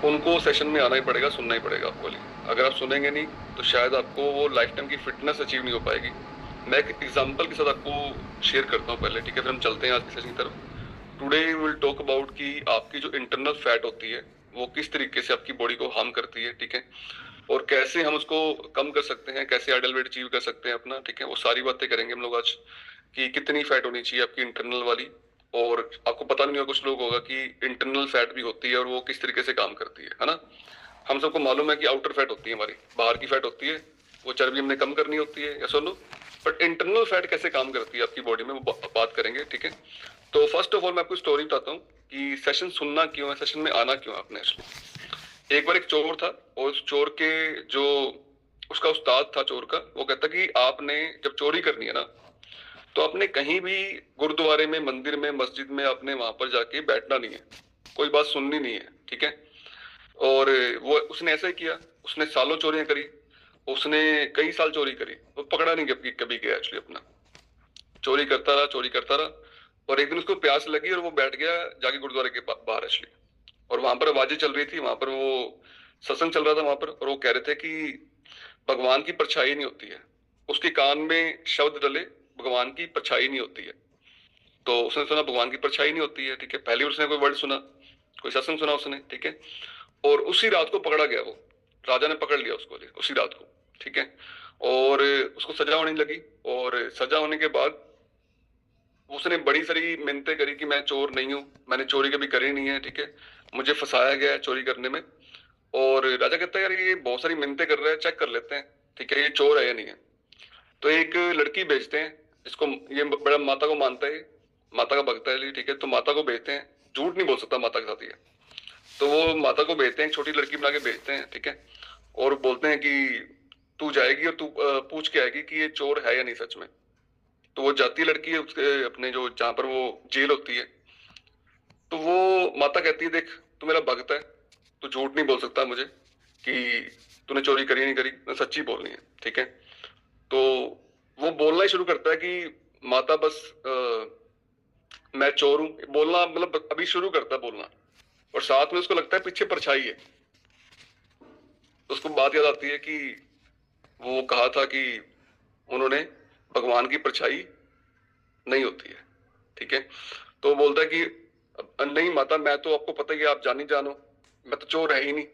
उनको सेशन में आना ही पड़ेगा, सुनना ही पड़ेगा आपको। अगर आप सुनेंगे नहीं तो शायद आपको वो लाइफ टाइम की फिटनेस अचीव नहीं हो पाएगी। मैं एक एग्जांपल के साथ आपको शेयर करता हूँ पहले, ठीक है, फिर हम चलते हैं आज की सेशन की तरफ। टुडे विल टॉक अबाउट कि आपकी जो इंटरनल फैट होती है वो किस तरीके से आपकी बॉडी को हार्म करती है, ठीक है, और कैसे हम उसको कम कर सकते हैं, कैसे आइडल वेट अचीव कर सकते हैं अपना, ठीक है। वो सारी बातें करेंगे हम लोग आज, कि कितनी फैट होनी चाहिए आपकी इंटरनल वाली। और आपको पता नहीं होगा, कुछ लोग होगा कि इंटरनल फैट भी होती है और वो किस तरीके से काम करती है ना। हम सबको मालूम है कि आउटर फैट होती है हमारी, बाहर की फैट होती है, वो चर्बी हमने कम करनी होती है, या सुनो। बट इंटरनल फैट कैसे काम करती है आपकी बॉडी में, वो बात करेंगे, ठीक है। तो फर्स्ट ऑफ ऑल मैं आपको स्टोरी बताता हूँ कि सेशन सुनना क्यों है, सेशन में आना क्यों है आपने। एक बार एक चोर था, और उस चोर के जो उसका उस्ताद था चोर का, वो कहता कि आपने जब चोरी करनी है ना, तो आपने कहीं भी गुरुद्वारे में, मंदिर में, मस्जिद में आपने वहां पर जाके बैठना नहीं है, कोई बात सुननी नहीं है, ठीक है। और वो उसने ऐसा ही किया, उसने सालों चोरियां करी, उसने कई साल चोरी करी, वो पकड़ा नहीं कभी कभी गया एक्चुअली अपना। चोरी करता रहा, चोरी करता रहा, और एक दिन उसको प्यास लगी और वो बैठ गया जाके गुरुद्वारे के बाहर एक्चुअली। और वहां पर आवाजें चल रही थी, वहां पर वो सत्संग चल रहा था वहां पर, और वो कह रहे थे कि भगवान की परछाई नहीं होती है। उसके कान में शब्द डले, भगवान की परछाई नहीं होती है। तो उसने सुना भगवान की परछाई नहीं होती है, ठीक है, पहले उसने कोई वर्ड सुना, कोई सत्संग सुना उसने, ठीक है। और उसी रात को पकड़ा गया वो, राजा ने पकड़ लिया उसको उसी रात को, ठीक है। और उसको सजा होने लगी, और सजा होने के बाद उसने बड़ी सारी मिन्नतें करी कि मैं चोर नहीं हूं, मैंने चोरी कभी करी नहीं है, ठीक है, मुझे फंसाया गया है चोरी करने में। और राजा कहता है यार ये बहुत सारी मिन्नतें कर रहा है, चेक कर लेते हैं, ठीक है, ये चोर है या नहीं है। तो एक लड़की भेजते हैं, जिसको ये बड़ा माता को मानता है, माता का भक्त है, ठीक है, तो माता को भेजते हैं, झूठ नहीं बोल सकता माता के साथ ये। तो वो माता को भेजते हैं, एक छोटी लड़की बना के भेजते हैं, ठीक है। और बोलते हैं कि तू जाएगी और तू पूछ के आएगी कि ये चोर है या नहीं सच में। तो वो जाती है लड़की उसके अपने जो जहां पर वो जेल होती है। तो वो माता कहती है देख, तू मेरा भक्त है, तू झूठ नहीं बोल सकता मुझे कि तूने चोरी करी नहीं करी, मैं सच्ची बोलनी है, ठीक है। तो वो बोलना ही शुरू करता है कि माता बस मैं चोर हूं, बोलना मतलब अभी शुरू करता है बोलना, और साथ में उसको लगता है पीछे परछाई है। तो उसको बात याद आती है कि वो कहा था कि उन्होंने भगवान की परछाई नहीं होती है, ठीक है। तो वो बोलता है कि नहीं माता, मैं तो आपको पता ही है, आप जानी जानो, मैं तो चोर है ही नहीं।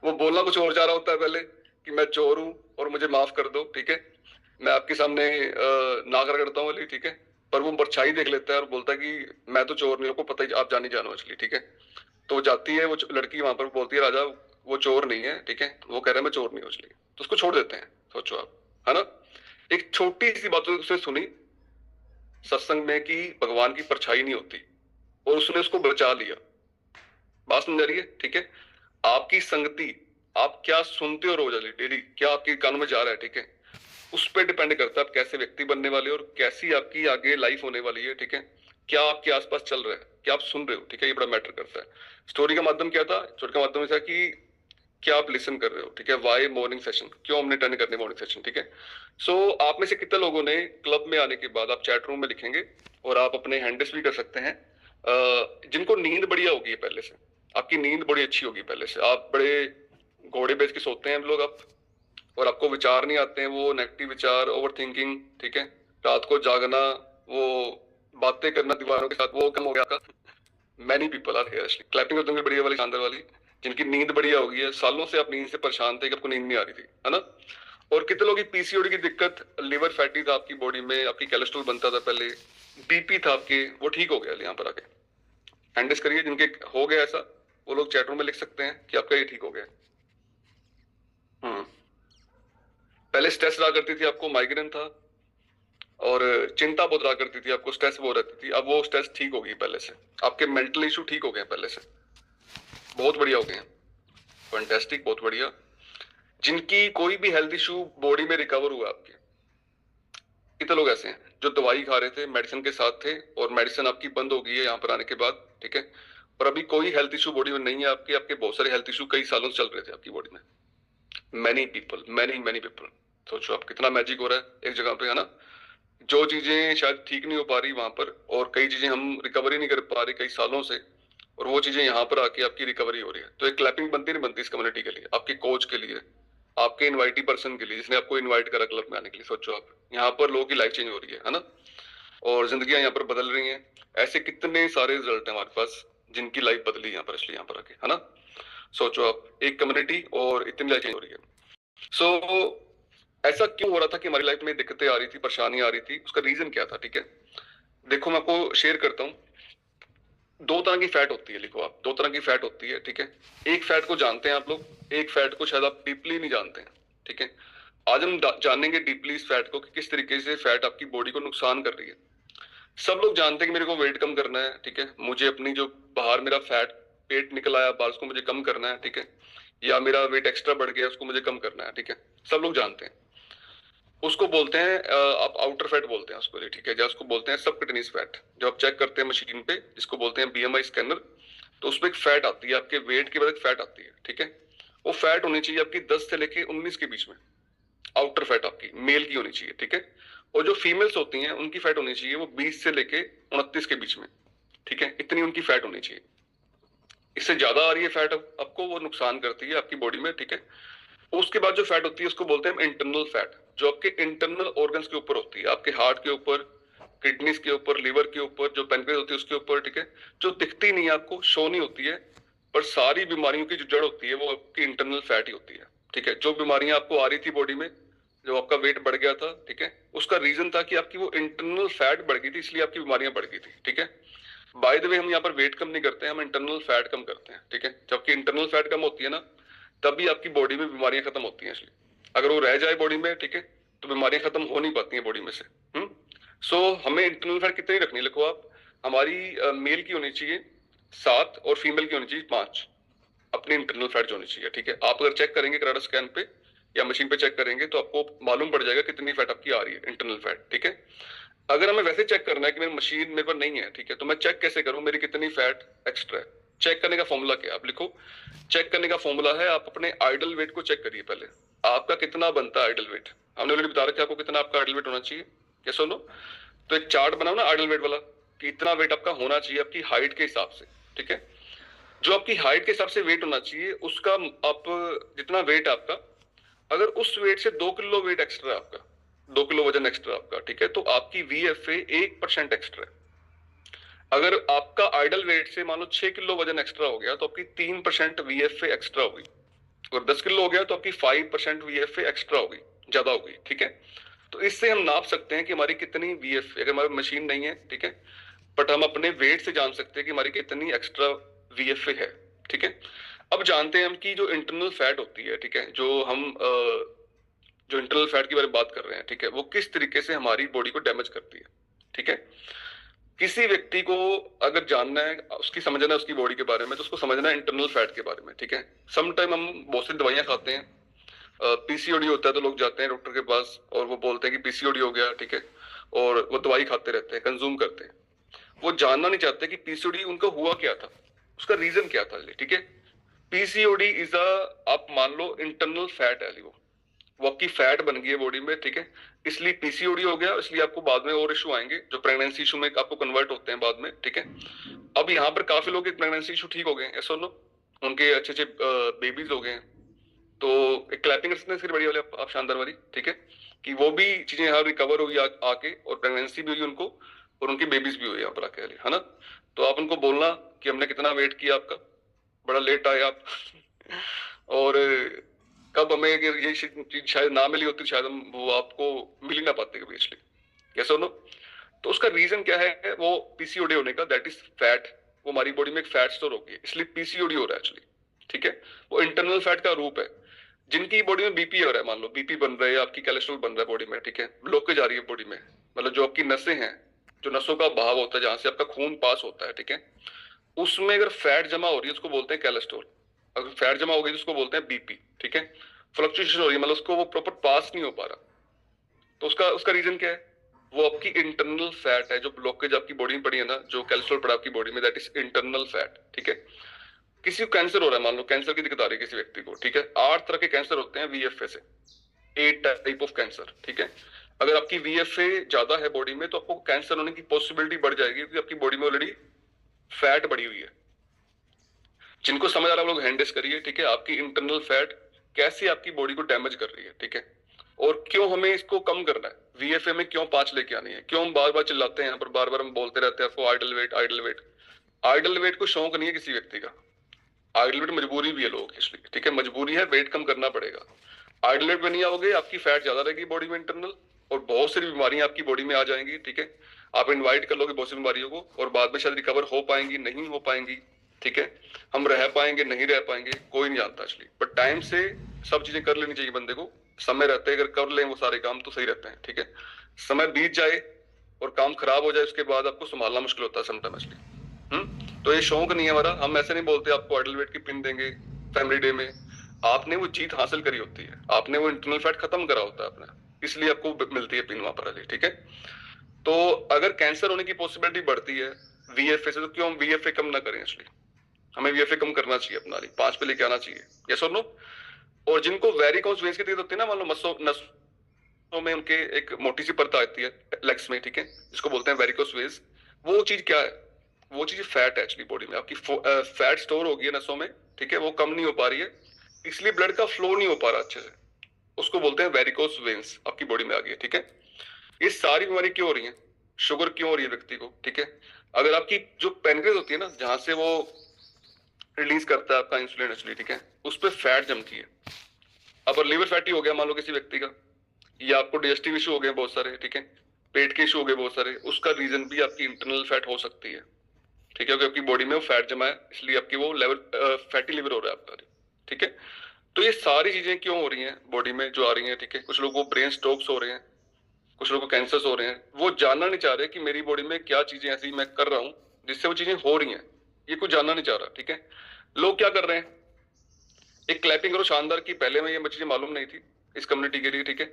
वो बोलना कुछ और जा रहा होता है पहले, कि मैं चोर हूं और मुझे माफ कर दो, ठीक है, मैं आपके सामने नाक रगड़ता हूँ, ठीक है। पर वो परछाई देख लेता है और बोलता है कि मैं तो चोर नहीं, आपको पता ही, आप जानी जानो इसलिए, ठीक है। तो वो जाती है, वो लड़की वहां पर बोलती है राजा वो चोर नहीं है, ठीक है, वो कह रहा है मैं चोर नहीं हूँ इसलिए, तो उसको छोड़ देते हैं। सोचो आप, है ना। एक छोटी सी बात उसने सुनी सत्संग में कि भगवान की परछाई नहीं होती, और उसने उसको बचा लिया। बात समझ आ रही है, ठीक है। आपकी संगति, आप क्या सुनते हो रोज डेली, क्या आपके कानों में जा रहा है, ठीक है, उस पर डिपेंड करता है आप कैसे व्यक्ति बनने वाले हो और कैसी आपकी आगे लाइफ होने वाली है, ठीक है। क्या आपके आसपास चल रहा है, क्या आप सुन रहे हो, ठीक है, ये बड़ा मैटर करता है। स्टोरी का माध्यम क्या था, स्टोरी का माध्यम था कि क्या आप लिसन कर रहे हो, ठीक है, वाई मॉर्निंग सेशन, क्यों हमने अटेंड करने मॉर्निंग सेशन, ठीक है। सो आप में से कितने लोगों ने क्लब में आने के बाद, आप चैट रूम में लिखेंगे और आप अपने हैंडल्स भी कर सकते हैं, जिनको नींद बढ़िया होगी पहले से, आपकी नींद बड़ी अच्छी होगी पहले से, आप बड़े घोड़े बेच के सोते हैं हम लोग आप, और आपको विचार नहीं आते हैं वो नेगेटिव विचार, ओवर थिंकिंग, ठीक है, रात को जागना, वो बातें करना दीवारों के साथ, वो कम हो गया का। Many people are here, clapping कर दूंगे बढ़िया वाली, शानदार वाली, जिनकी नींद बढ़िया होगी है, सालों से आप नींद से परेशान थे कि आपको नींद नहीं आ रही थी, है ना। और कितने लोग की पीसीओडी की दिक्कत, लिवर फैटी था आपकी बॉडी में, आपकी कोलेस्ट्रॉल बनता था पहले, बीपी था आपके, वो ठीक हो गया यहाँ पर आके। हैंडल्स करिए जिनके हो गया ऐसा, वो लोग चैट रूम में लिख सकते हैं कि आपका ये ठीक हो गया। हम्म। पहले स्ट्रेस रहा करती थी आपको, माइग्रेन था, और चिंता बहुत रहा करती थी आपको, स्ट्रेस बहुत रहती थी, अब वो स्ट्रेस ठीक हो गई पहले से, आपके मेंटल इशू ठीक हो गए पहले से, बहुत बढ़िया हो गए हैं, फैंटास्टिक, बहुत बढ़िया। जिनकी कोई भी हेल्थ इशू बॉडी में रिकवर हुआ आपके, कितने लोग ऐसे हैं जो दवाई खा रहे थे, मेडिसिन के साथ थे, और मेडिसिन आपकी बंद हो गई है यहाँ पर आने के बाद, ठीक है, और अभी कोई हेल्थ इशू बॉडी में नहीं है आपके, आपके बहुत सारे हेल्थ इशू कई सालों से चल रहे थे आपकी बॉडी में। Many people, many many people. सोचो आप कितना मैजिक हो रहा है एक जगह पे, है ना। जो चीजें शायद ठीक नहीं हो पा रही वहां पर, और कई चीजें हम रिकवरी नहीं कर पा रहे कई सालों से, और वो चीजें यहाँ पर आके आपकी रिकवरी हो रही है। तो एक क्लैपिंग बनती नहीं बनती इस कम्युनिटी के लिए, आपके कोच के लिए, आपके इनवाइटी पर्सन के लिए जिसने आपको इनवाइट करा क्लब में आने के लिए। सोचो आप, यहाँ पर लोगों की लाइफ चेंज हो रही है ना, और जिंदगियां यहाँ पर बदल रही हैं। ऐसे कितने सारे रिजल्ट हैं हमारे पास जिनकी लाइफ बदली यहाँ पर, इसलिए यहाँ पर आके, है ना। सोचो आप, एक कम्युनिटी और इतनी लाइफ चेंज हो रही है। सो ऐसा क्यों हो रहा था कि हमारी लाइफ में दिक्कतें आ रही थी, परेशानी आ रही थी, उसका रीजन क्या था? ठीक है, देखो मैं आपको शेयर करता हूँ। दो तरह की फैट होती है, लिखो आप, दो तरह की फैट होती है। ठीक है, एक फैट को जानते हैं आप लोग, एक फैट को शायद आप डीपली नहीं जानते हैं। ठीक है, आज हम जानेंगे डीपली इस फैट को कि किस तरीके से फैट आपकी बॉडी को नुकसान कर रही है। सब लोग जानते हैं कि मेरे को वेट कम करना है। ठीक है, मुझे अपनी जो बाहर मेरा फैट पेट निकल आया बाहर, उसको मुझे कम करना है। ठीक है, या मेरा वेट एक्स्ट्रा बढ़ गया, उसको मुझे कम करना है। ठीक है, सब लोग जानते हैं। उसको बोलते हैं आप आउटर फैट बोलते हैं उसको। ठीक है, या उसको बोलते हैं सबक्यूटेनियस फैट। जो आप चेक करते हैं मशीन पे, जिसको बोलते हैं बीएमआई स्कैनर, तो उसमें एक फैट आती है, आपके वेट के बाद एक फैट आती है। ठीक है, वो फैट होनी चाहिए आपकी 10 से लेके 19 के बीच में। आउटर फैट आपकी मेल की होनी चाहिए। ठीक है, और जो फीमेल्स होती हैं उनकी फैट होनी चाहिए वो 20 से लेके 29 के बीच में। ठीक है, इतनी उनकी फैट होनी चाहिए। इससे ज्यादा आ रही है फैट आपको, वो नुकसान करती है आपकी बॉडी में। ठीक है, उसके बाद जो फैट होती है उसको बोलते हैं इंटरनल फैट, जो आपके इंटरनल ऑर्गन्स के ऊपर होती है, आपके हार्ट के ऊपर, किडनीज के ऊपर, लिवर के ऊपर, जो पेनक्रियास होती है उसके ऊपर। ठीक है, जो दिखती नहीं है आपको, शो नहीं होती है, पर सारी बीमारियों की जो जड़ होती है वो आपकी इंटरनल फैट ही होती है। ठीक है, जो बीमारियां आपको आ रही थी बॉडी में, जो आपका वेट बढ़ गया था, ठीक है, उसका रीजन था कि आपकी वो इंटरनल फैट बढ़ गई थी, इसलिए आपकी बीमारियां बढ़ गई थी। ठीक है, बाय द वे हम यहाँ पर वेट कम नहीं करते हैं, हम इंटरनल फैट कम करते हैं। ठीक है, जबकि इंटरनल फैट कम होती है ना, तभी आपकी बॉडी में बीमारियां खत्म होती हैं। इसलिए अगर वो रह जाए बॉडी में, ठीक है, तो बीमारियां खत्म हो नहीं पाती हैं बॉडी में से। सो हमें इंटरनल फैट कितनी रखनी, लिखो आप, हमारी मेल की होनी चाहिए 7 और फीमेल की होनी चाहिए 5 अपनी इंटरनल फैट जो होनी चाहिए। ठीक है, आप अगर चेक करेंगे क्राडा स्कैन पे या मशीन पे चेक करेंगे तो आपको मालूम पड़ जाएगा कितनी फैट आपकी आ रही है, इंटरनल फैट। ठीक है, अगर हमें वैसे चेक करना है कि मेरी मशीन मेरे पर नहीं है, ठीक है, तो मैं चेक कैसे करूं मेरी कितनी फैट एक्स्ट्रा है? चेक करने का फॉर्मूला क्या है? आप लिखो, चेक करने का फॉर्मूला है, आप अपने आइडल वेट को चेक करिए पहले, आपका कितना बनता है आइडल वेट। हमने ऑलरेडी बता रखा है आपको कितना आपका आइडल वेट होना चाहिए, क्या सुनो? तो एक चार्ट बनाओ ना आइडल वेट वाला, कि इतना वेट आपका होना चाहिए आपकी हाइट के हिसाब से। ठीक है, जो आपकी हाइट के हिसाब से वेट होना चाहिए, उसका आप जितना वेट है आपका, अगर उस वेट से 2 किलो वेट एक्स्ट्रा है आपका, 2 किलो वजन एक्स्ट्रा आपका, ठीक है, तो आपकी VFA 1% एक्स्ट्रा है। अगर आपका आइडल वेट से मान लो 6 किलो वजन एक्स्ट्रा हो गया तो आपकी 3% VFA एक्स्ट्रा होगी। और 10 किलो हो गया तो आपकी 5% VFA एक्स्ट्रा होगी, ज्यादा होगी। ठीक है, तो इससे हम नाप सकते हैं कि हमारी कितनी VFA, अगर हमारी मशीन नहीं है, ठीक है, बट हम अपने वेट से जान सकते हैं कि हमारी कितनी एक्स्ट्रा VFA है। ठीक है, अब जानते हैं हम कि जो इंटरनल फैट होती है, ठीक है, जो हम जो इंटरनल फैट की बारे में बात कर रहे हैं, ठीक है, वो किस तरीके से हमारी बॉडी को डैमेज करती है। ठीक है, किसी व्यक्ति को अगर जानना है, उसकी समझना है उसकी बॉडी के बारे में, तो उसको समझना है इंटरनल फैट के बारे में। ठीक है, सम टाइम हम बहुत सी दवाइयां खाते हैं, पीसीओडी होता है तो लोग जाते हैं डॉक्टर के पास और वो बोलते हैं कि पीसीओडी हो गया। ठीक है, और वो दवाई खाते रहते हैं, कंज्यूम करते हैं, वो जानना नहीं चाहते कि पीसीओडी उनका हुआ क्या था, उसका रीजन क्या था। ठीक है, पीसीओडी इज आप मान लो इंटरनल फैट है, वो आपकी फैट बन गई है बॉडी में। ठीक है, इसलिए पीसीओडी हो गया, इसलिए आपको बाद में और इशू आएंगे जो प्रेगनेंसी इशू में आपको कन्वर्ट होते हैं बाद में। ठीक है, अब यहाँ पर काफी लोग प्रेगनेंसी इशू ठीक हो गए, ऐसा नो, उनके अच्छे अच्छे बेबीज हो गए हैं। तो एक क्लैपिंग फिर बड़ी वाले आप शानदार वाली, ठीक है, कि वो भी चीजें यहाँ रिकवर हुई आके, और प्रेगनेंसी भी हुई उनको, और उनकी बेबीज भी हुई यहाँ पर आके, है ना। तो आप उनको बोलना कि हमने कितना वेट किया आपका, बड़ा लेट आए आप और कब हमें ये चीज शायद ना मिली होती, शायद हम वो आपको मिल ही ना पाते कभी, इसलिए कैसे हो। तो उसका रीजन क्या है? वो पीसीओडी होने का, दैट इज फैट, वो हमारी बॉडी में एक फैट स्टोर होगी, इसलिए पीसीओडी हो रहा है एक्चुअली। ठीक है, वो इंटरनल फैट का रूप है। जिनकी बॉडी में बीपी हो रहा है, मान लो बीपी बन रहा है, आपकी कोलेस्ट्रॉल बन रहा है बॉडी में, ठीक है, ब्लॉकेज आ रही है बॉडी में, मतलब जो आपकी नसें हैं, जो नसों का बहाव होता है, जहां से आपका खून पास होता है, ठीक है, उसमें अगर फैट जमा हो रही है उसको बोलते हैं कोलेस्ट्रॉल। अगर फैट जमा हो गई तो उसको बोलते हैं बीपी। ठीक है, फ्लक्चुएशन हो रही है, मतलब उसको वो प्रॉपर पास नहीं हो पा रहा, तो उसका उसका रीजन क्या है? वो आपकी इंटरनल फैट है, जो ब्लॉकेज आपकी बॉडी में पड़ी है ना, जो कोलेस्ट्रॉल पड़ा आपकी बॉडी में, दैट इज इंटरनल फैट। ठीक है, किसी को कैंसर हो रहा है, मान लो कैंसर की दिक्कत आ रही है किसी व्यक्ति को, ठीक है, 8 तरह के कैंसर होते हैं VFA से, 8 टाइप ऑफ कैंसर। ठीक है, अगर आपकी VFA ज्यादा है बॉडी में तो आपको कैंसर होने की पॉसिबिलिटी बढ़ जाएगी, क्योंकि आपकी बॉडी में ऑलरेडी फैट बढ़ी हुई है। जिनको समझ आ रहा है वो लोग हैंड रेस करिए, ठीक है। आपकी इंटरनल फैट कैसे आपकी बॉडी को डैमेज कर रही है, ठीक है, और क्यों हमें इसको कम करना है। वीएफए में क्यों 5 लेके आनी है, क्यों हम बार बार चिल्लाते हैं यहाँ पर, बार बार हम बोलते रहते हैं आपको ideal weight ideal weight. Ideal weight को शौक नहीं है किसी व्यक्ति का, आइडल वेट मजबूरी भी है लोगों की, इसलिए ठीक है, मजबूरी है, वेट कम करना पड़ेगा। आइडल वेट में नहीं आओगे, आपकी फैट ज्यादा रहेगी बॉडी में इंटरनल, और बहुत सारी बीमारियां आपकी बॉडी में आ जाएंगी, ठीक है। आप इनवाइट कर लोगे बहुत सी बीमारियों को, और बाद में शायद रिकवर हो पाएंगी, नहीं हो पाएंगी, ठीक है। हम रह पाएंगे, नहीं रह पाएंगे, कोई नहीं जानता एक्चुअली, बट टाइम से सब चीजें कर लेनी चाहिए बंदे को। समय रहते अगर कर लें वो सारे काम तो सही रहते हैं, ठीक है। समय बीत जाए और काम खराब हो जाए उसके बाद आपको संभालना मुश्किल होता है समटाइम एक्चुअली। तो ये शौक नहीं है हमारा, हम ऐसे नहीं बोलते आपको आइडल वेट की पिन देंगे फैमिली डे में। आपने वो जीत हासिल करी होती है, आपने वो इंटरनल फैट खत्म करा होता है अपना, इसलिए आपको मिलती है पिन वहां पर, ठीक है। तो अगर कैंसर होने की पॉसिबिलिटी बढ़ती है वीएफए से, तो क्यों हम वीएफए कम ना करें इसलिए। हमें वीएफए कम करना चाहिए अपना, 5 पे लेके आना चाहिए, यस और नो। और जिनको वेरिकोस वेन्स की दिक्कत होती है ना, मान लो नसों में उनके एक मोटी सी परत आती है लेग्स में, ठीक है, जिसको बोलते हैं वेरिकोस वेन्स। वो चीज क्या है, वो चीज फैट है एक्चुअली बॉडी में आपकी, फैट स्टोर हो गई है नसों में, ठीक है, वो कम नहीं हो पा रही है, इसलिए ब्लड का फ्लो नहीं हो पा रहा अच्छे से, उसको बोलते हैं वेरिकोस वेन्स आपकी बॉडी में आ गई है, ठीक है। ये सारी बीमारी क्यों हो रही है, शुगर क्यों हो रही है व्यक्ति को, ठीक है। अगर आपकी जो पेनक्रियास होती है ना, जहां से वो रिलीज करता है आपका इंसुलिन एक्चुअली, ठीक है, उस पर फैट जमती है। अब लिवर फैटी हो गया मान लो किसी व्यक्ति का, या आपको डाइजेस्टिव इशू हो गए बहुत सारे, ठीक है, पेट के इशू हो गए बहुत सारे, उसका रीजन भी आपकी इंटरनल फैट हो सकती है, ठीक है, क्योंकि आपकी बॉडी में वो फैट जमा है, इसलिए आपकी वो लेवल फैटी लिवर हो रहा है आपका, ठीक है। तो ये सारी चीजें क्यों हो रही हैं बॉडी में जो आ रही हैं, ठीक है। कुछ लोगों को ब्रेन स्ट्रोक्स हो रहे हैं, कुछ लोगों को कैंसर्स हो रहे हैं, वो जानना नहीं चाह रहे कि मेरी बॉडी में क्या चीजें ऐसी मैं कर रहा हूं जिससे वो चीजें हो रही हैं, ये कुछ जानना नहीं चाह रहा, ठीक है। लोग क्या कर रहे हैं, एक क्लैपिंग करो शानदार की, पहले में ये चीजें मालूम नहीं थी इस कम्युनिटी के लिए, ठीक है।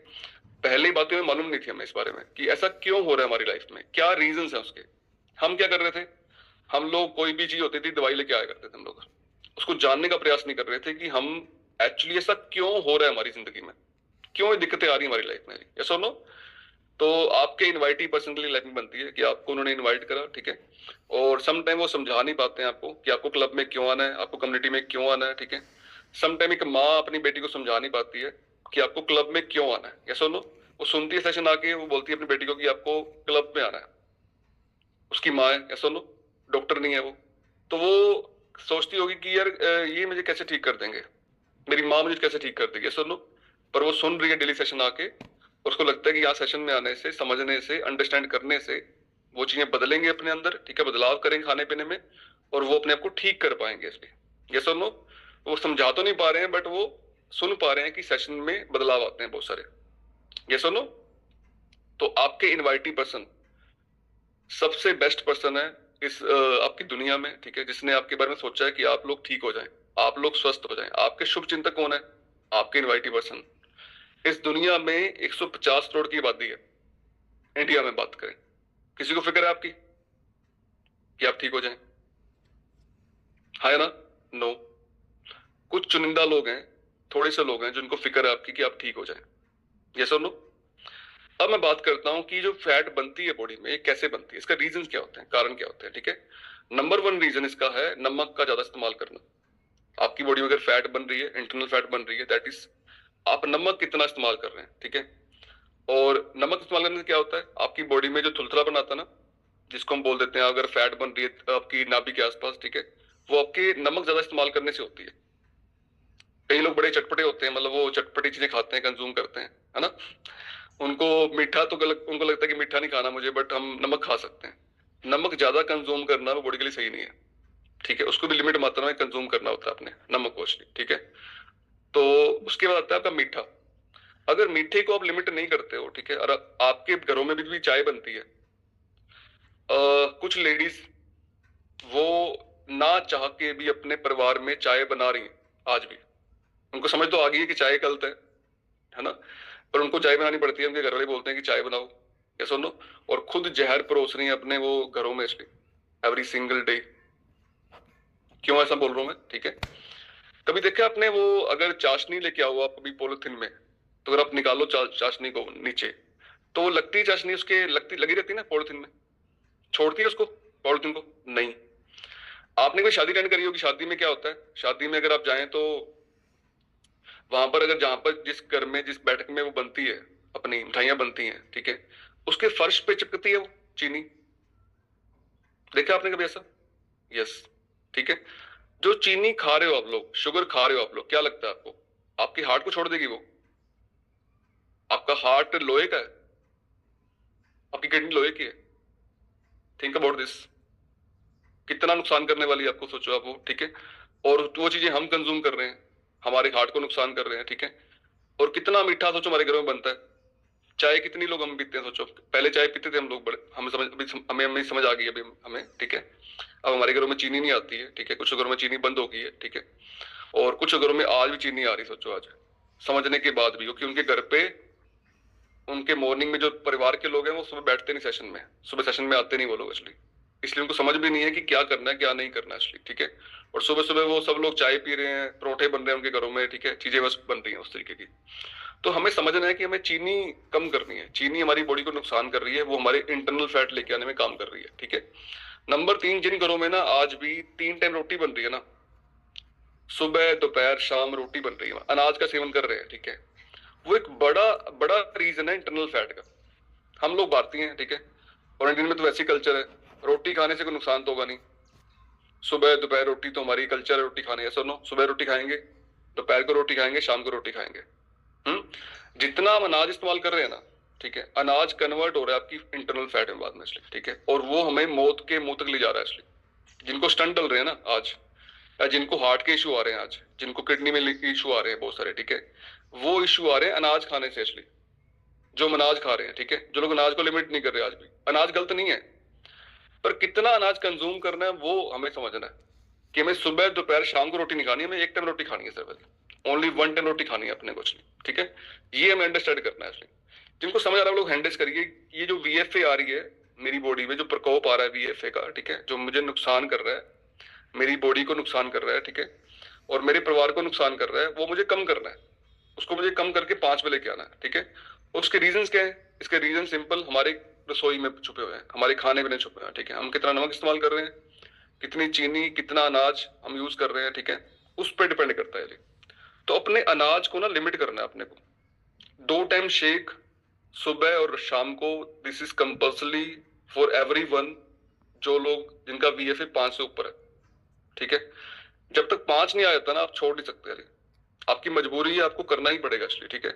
पहले ही बातें मालूम नहीं थी हमें इस बारे में कि ऐसा क्यों हो रहा है हमारी लाइफ में, क्या रीजन है उसके। हम क्या कर रहे थे, हम लोग कोई भी चीज होती थी दवाई लेके आया करते थे हम लोग, उसको जानने का प्रयास नहीं कर रहे थे कि हम एक्चुअली ऐसा क्यों हो रहा है हमारी जिंदगी में, क्यों ये दिक्कतें आ रही है हमारी लाइफ में, यस और नो। तो आपके इनवाइटी पर्सन के लिए लाइफ में बनती है कि आपको उन्होंने इनवाइट करा, ठीक है, और सम टाइम वो समझा नहीं पाते हैं आपको कि आपको क्लब में क्यों आना है, आपको कम्युनिटी में क्यों आना है, ठीक है। सम टाइम एक माँ अपनी बेटी को समझा नहीं पाती है कि आपको क्लब में क्यों आना है, यस और नो। वो सुनती है सेशन आके, वो बोलती है अपनी बेटी को कि आपको क्लब में आना है, उसकी माँ है, यस और नो, डॉक्टर नहीं है वो। तो वो सोचती होगी कि यार ये मुझे कैसे ठीक कर देंगे, मेरी माँ मुझे कैसे ठीक कर देगी, यस और नो। पर वो सुन रही है डेली सेशन आके, उसको लगता है कि यहाँ सेशन में आने से, समझने से, अंडरस्टैंड करने से वो चीजें बदलेंगे अपने अंदर, ठीक है, बदलाव करेंगे खाने पीने में, और वो अपने आप को ठीक कर पाएंगे इसलिए, यस और नो। वो समझा तो नहीं पा रहे हैं, बट वो सुन पा रहे हैं कि सेशन में बदलाव आते हैं बहुत सारे, यस और नो। तो आपके इनवाइटी पर्सन सबसे बेस्ट पर्सन है इस आपकी दुनिया में, ठीक है, जिसने आपके बारे में सोचा है कि आप लोग ठीक हो जाएं, आप लोग स्वस्थ हो जाएं। आपके शुभ चिंतक कौन है, आपके इनवाइटी पर्सन। इस दुनिया में 150 करोड़ की आबादी है, इंडिया में बात करें, किसी को फिक्र है आपकी कि आप ठीक हो जाएं, है ना, नो। कुछ चुनिंदा लोग हैं, थोड़े से लोग हैं जिनको फिक्र है आपकी कि आप ठीक हो जाएं, यस और नो। अब मैं बात करता हूं कि जो फैट बनती है बॉडी में कैसे बनती है, इसका रीजन क्या होते हैं, कारण क्या होते हैं, ठीक है। नंबर 1 रीजन इसका है नमक का ज्यादा इस्तेमाल करना। आपकी बॉडी में अगर फैट बन रही है, इंटरनल फैट बन रही है, दैट इज आप नमक कितना इस्तेमाल कर रहे हैं, ठीक है। और नमक इस्तेमाल करने से क्या होता है, आपकी बॉडी में जो थुलथुलापन आता है ना, जिसको हम बोल देते हैं अगर फैट बन रही है आपकी नाभि के आसपास, ठीक है, वो आपके नमक ज्यादा इस्तेमाल करने से होती है। कई लोग बड़े चटपटे होते हैं, मतलब वो चटपटी चीजें खाते हैं, कंज्यूम करते हैं, है ना। उनको मीठा तो उनको लगता है कि मीठा नहीं खाना मुझे, बट हम नमक खा सकते हैं। नमक ज्यादा कंज्यूम करना वो बॉडी के लिए सही नहीं है, ठीक है, उसको भी लिमिट मात्रा में कंज्यूम करना होता है अपने नमक को, ठीक है। तो उसके बाद आता है आपका मीठा। अगर मीठे को आप लिमिट नहीं करते हो, ठीक है, और आपके घरों में भी चाय बनती है, कुछ लेडीज वो ना चाह के भी अपने परिवार में चाय बना रही हैं आज भी। उनको समझ तो आ गई है कि चाय गलत है ना, पर उनको चाय बनानी पड़ती है, उनके घर वाले बोलते हैं कि चाय बनाओ, या सुनो, और खुद जहर परोस रही है अपने वो घरों में एवरी सिंगल डे। क्यों ऐसा बोल रहा हूं मैं, ठीक है। कभी देखा आपने वो अगर चाशनी लेके आओ आप अभी पॉलिथीन में, तो अगर आप निकालो चाशनी को नीचे, तो वो लगती है चाशनी उसके लगती लगी रहती है ना पॉलिथीन में, छोड़ती है उसको पॉलिथीन को नहीं। आपने कोई शादी अटेंड करी होगी, शादी में क्या होता है, शादी में अगर आप जाएं तो वहां पर अगर जहां पर जिस घर में जिस बैठक में वो बनती है, अपनी मिठाइयां बनती हैं, ठीक है, उसके फर्श पे चिपकती है वो चीनी। देखा आपने कभी ऐसा? यस। ठीक है, जो चीनी खा रहे हो आप लोग, शुगर खा रहे हो आप लोग, क्या लगता है आपको, आपकी हार्ट को छोड़ देगी वो? आपका हार्ट लोहे का है, आपकी किडनी लोहे की है। थिंक अबाउट दिस, कितना नुकसान करने वाली है आपको, सोचो आप वो। ठीक है, और वो चीजें हम कंज्यूम कर रहे हैं, हमारे हार्ट को नुकसान कर रहे हैं। ठीक है, और कितना मीठा सोचो हमारे घरों में बनता है। चाय कितनी लोग हम पीते हैं सोचो, पहले चाय पीते थे हम लोग बड़े, हमें समझ अभी हमें हमें समझ आ गई अभी हमें। ठीक है, अब हमारे घरों में चीनी नहीं आती है। ठीक है, कुछ घरों में चीनी बंद हो गई है। ठीक है, और कुछ घरों में आज भी चीनी आ रही, सोचो आज समझने के बाद भी, क्योंकि उनके घर पे उनके मॉर्निंग में जो परिवार के लोग हैं वो सुबह बैठते नहीं सेशन में, सुबह सेशन में आते नहीं वो लोग असली, इसलिए उनको समझ भी नहीं है कि क्या करना है क्या नहीं करना है असली। ठीक है, और सुबह सुबह वो सब लोग चाय पी रहे हैं, परोठे बन रहे हैं उनके घरों में। ठीक है, चीजें बस बन रही हैं उस तरीके की। तो हमें समझना है कि हमें चीनी कम करनी है। चीनी हमारी बॉडी को नुकसान कर रही है, वो हमारे इंटरनल फैट लेके आने में काम कर रही है। ठीक है, नंबर 3, जिन घरों में ना आज भी 3 टाइम रोटी बन रही है ना, सुबह दोपहर शाम रोटी बन रही है, अनाज का सेवन कर रहे हैं। ठीक है, वो एक बड़ा बड़ा रीजन है इंटरनल फैट का। हम लोग भारतीय हैं, ठीक है, और इंडियन में तो वैसी कल्चर है, रोटी खाने से कोई नुकसान तो होगा नहीं। सुबह दोपहर रोटी तो हमारी कल्चर है, रोटी खाने, ऐसा नो, सुबह रोटी खाएंगे, दोपहर को रोटी खाएंगे, शाम को रोटी खाएंगे। जितना हम अनाज इस्तेमाल कर रहे हैं ना, ठीक है, अनाज कन्वर्ट हो रहा है आपकी इंटरनल फैट में बाद में इसलिए। ठीक है, और वो हमें मौत के मुंह तक ले जा रहा है इसलिए। जिनको स्टंट डल रहे हैं ना आज, या जिनको हार्ट के इशू आ रहे हैं आज, जिनको किडनी में इशू आ रहे हैं बहुत सारे, ठीक है, वो इशू आ रहे हैं अनाज खाने से इसलिए, जो हम अनाज खा रहे हैं। ठीक है, जो लोग अनाज को लिमिट नहीं कर रहे आज भी। अनाज गलत नहीं है, पर कितना अनाज कंज्यूम करना है वो हमें समझना है, कि हमें सुबह दोपहर शाम को रोटी नहीं खानी, हमें एक टाइम रोटी खानी है सिर्फ, ओनली 1 टाइम रोटी खानी है अपने कुछ नहीं। ठीक है, ये हमें अंडरस्टैंड करना है इसलिए। जिनको समझ आ रहा है लोग हैंडल्स करिए। ये जो वीएफए आ रही है मेरी बॉडी में, जो प्रकोप आ रहा है वीएफए का, ठीक है, जो मुझे नुकसान कर रहा है, मेरी बॉडी को नुकसान कर रहा है, ठीक है, और मेरे परिवार को नुकसान कर रहा है, वो मुझे कम करना है। उसको मुझे कम करके 5 पे लेके आना है। ठीक है, और उसके रीजंस क्या है? इसके रीजन सिंपल हमारे रसोई में छुपे हुए हैं, हमारे खाने पीने छुपे हुए हैं। ठीक है, हम कितना नमक इस्तेमाल कर रहे हैं, कितनी चीनी, कितना अनाज हम यूज कर रहे हैं, ठीक है, उस पर डिपेंड करता है। तो अपने अनाज को ना लिमिट करना है अपने को। 2 टाइम शेक सुबह और शाम को, this is compulsory for everyone, जो लोग जिनका वीएफए 5 से ऊपर है। ठीक है, जब तक 5 नहीं आ जाता ना, आप छोड़ नहीं सकते। अरे आपकी मजबूरी है, आपको करना ही पड़ेगा इसलिए। ठीक है,